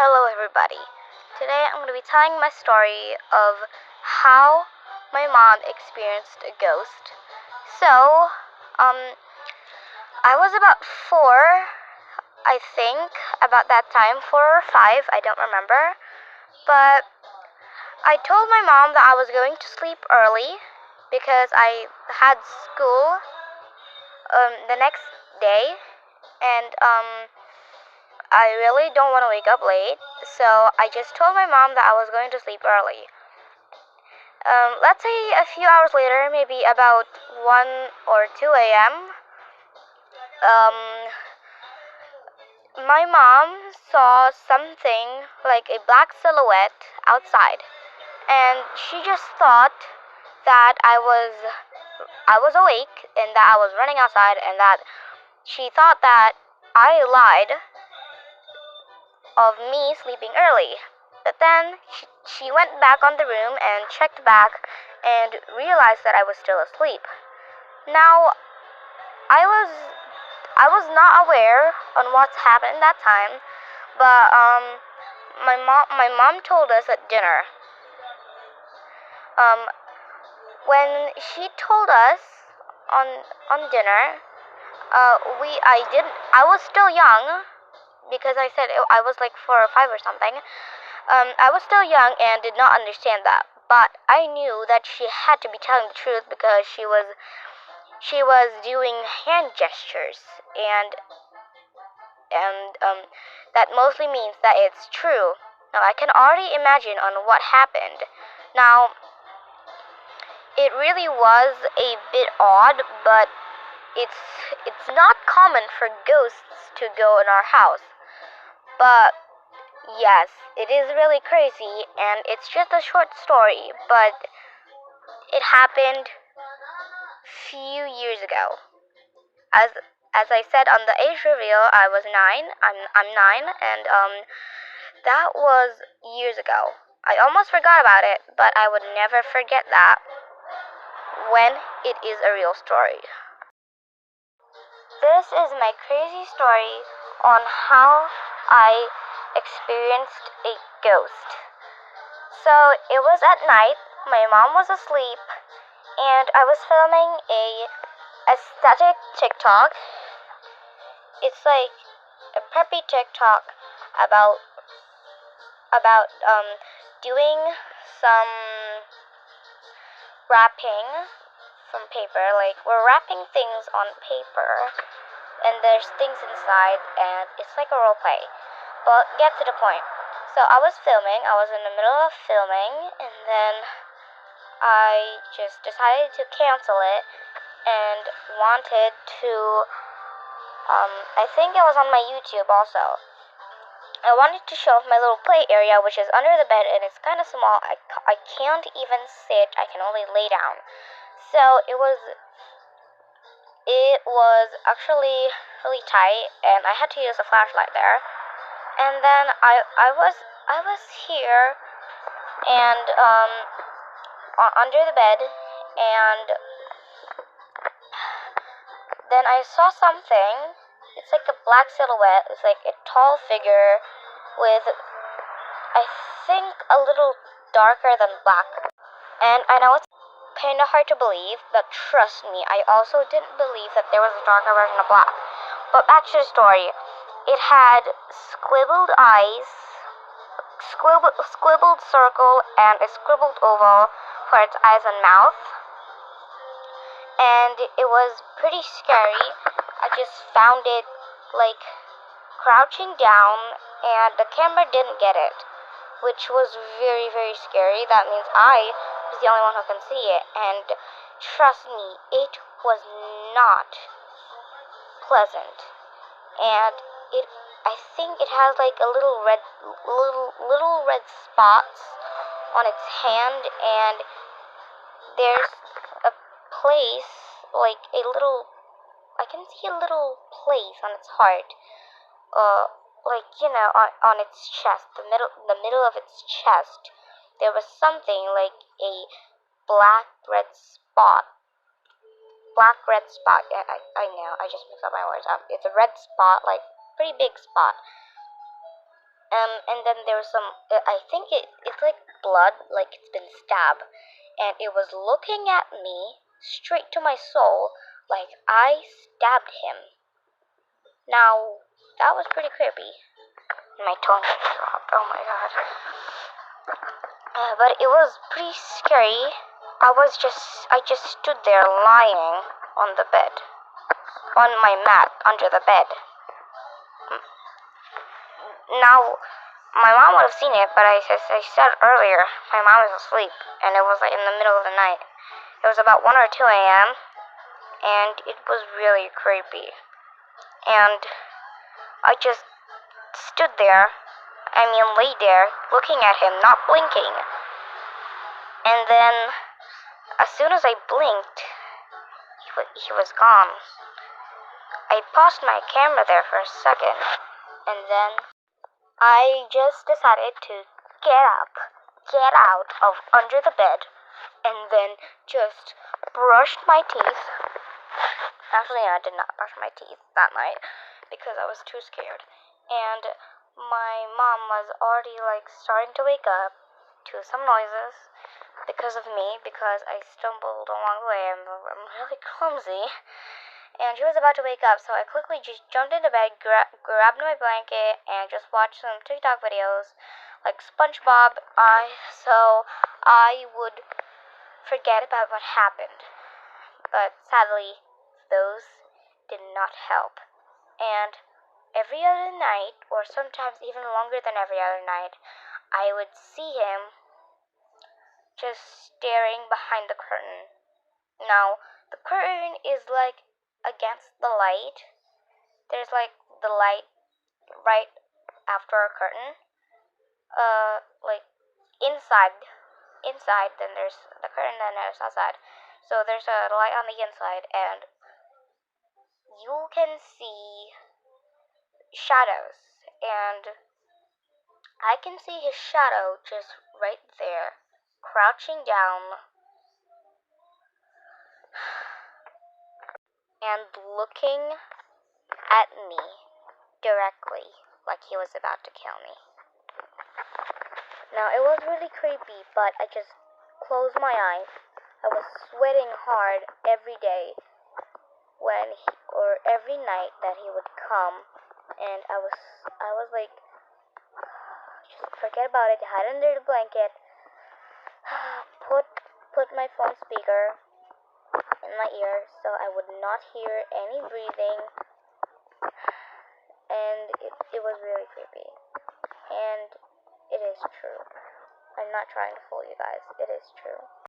Hello, everybody. Today I'm going to be telling my story of how my mom experienced a ghost. So, I was about 4, I think, about that time, 4 or 5, I don't remember. But I told my mom that I was going to sleep early because I had school the next day, and I really don't want to wake up late, so I just told my mom that I was going to sleep early. Let's say a few hours later, maybe about 1 or 2 a.m., um, my mom saw something like a black silhouette outside, and she just thought that I was awake and that I was running outside, and that she thought that I lied of me sleeping early. But then she went back on the room and checked back and realized that I was still asleep. Now, I was not aware on what's happened that time, but my mom told us at dinner. Um when she told us on dinner, I was still young because I said I was like 4 or 5 or something. I was still young and did not understand that, but I knew that she had to be telling the truth because she was doing hand gestures, and that mostly means that it's true. Now I can already imagine on what happened. Now it really was a bit odd, but it's not common for ghosts to go in our house. But yes, it is really crazy, and it's just a short story, but it happened few years ago. As as I said on the age reveal, I was 9. I'm 9, and that was years ago. I almost forgot about it, but I would never forget that when it is a real story. This is my crazy story on how I experienced a ghost. So it was at night, my mom was asleep, and I was filming a aesthetic TikTok. It's like a preppy TikTok about doing some wrapping from paper. Like, we're wrapping things on paper, and there's things inside, and it's like a role play. But get to the point. So I was filming. I was in the middle of filming, and then I just decided to cancel it and wanted to. I think it was on my YouTube also. I wanted to show off my little play area, which is under the bed, and it's kind of small. I can't even sit. I can only lay down. So it was actually really tight, and I had to use a flashlight there. And then I was here and under the bed, and then I saw something. It's like a black silhouette. It's like a tall figure with, I think, a little darker than black. And I know it's kind of hard to believe, but trust me, I also didn't believe that there was a darker version of black. But back to the story. It had squibbled eyes, squibbled circle, and a scribbled oval for its eyes and mouth. And it was pretty scary. I just found it like crouching down, and the camera didn't get it, which was very, very scary. That means I was the only one who can see it, and trust me, it was not pleasant. And I think it has like a little red spots on its hand, and there's a place, like a little, I can see a little place on its heart, like, on its chest, the middle of its chest. There was something like a black red spot. Yeah, I know. I just mixed up my words. It's a red spot, like pretty big spot. And then there was some, I think it's like blood, like it's been stabbed, and it was looking at me straight to my soul, like I stabbed him. Now, that was pretty creepy. My tongue dropped, oh my god. But it was pretty scary. I just stood there lying on the bed, on my mat, under the bed. Now, my mom would have seen it, but I said earlier, my mom was asleep, and it was like in the middle of the night. It was about 1 or 2 a.m., and it was really creepy. And I just stood there, lay there, looking at him, not blinking. And then, as soon as I blinked, he was gone. I paused my camera there for a second, and then I just decided to get out of under the bed, and then just brushed my teeth. Actually, I did not brush my teeth that night because I was too scared. And my mom was already like starting to wake up to some noises because of me, because I stumbled along the way. I'm really clumsy. And she was about to wake up, so I quickly just jumped into bed, grabbed my blanket, and just watched some TikTok videos, like SpongeBob, so I would forget about what happened. But sadly, those did not help. And every other night, or sometimes even longer than every other night, I would see him just staring behind the curtain. Now, the curtain is like against the light. There's like the light right after a curtain. Like inside, then there's the curtain, then there's outside. So there's a light on the inside, and you can see shadows, and I can see his shadow just right there, crouching down and looking at me directly, like he was about to kill me. Now, it was really creepy, but I just closed my eyes. I was sweating hard every day or every night that he would come, and I was like, just forget about it, hide under the blanket, put my phone speaker in my ear so I would not hear any breathing, and it was really creepy. And it is true. I'm not trying to fool you guys. It is true.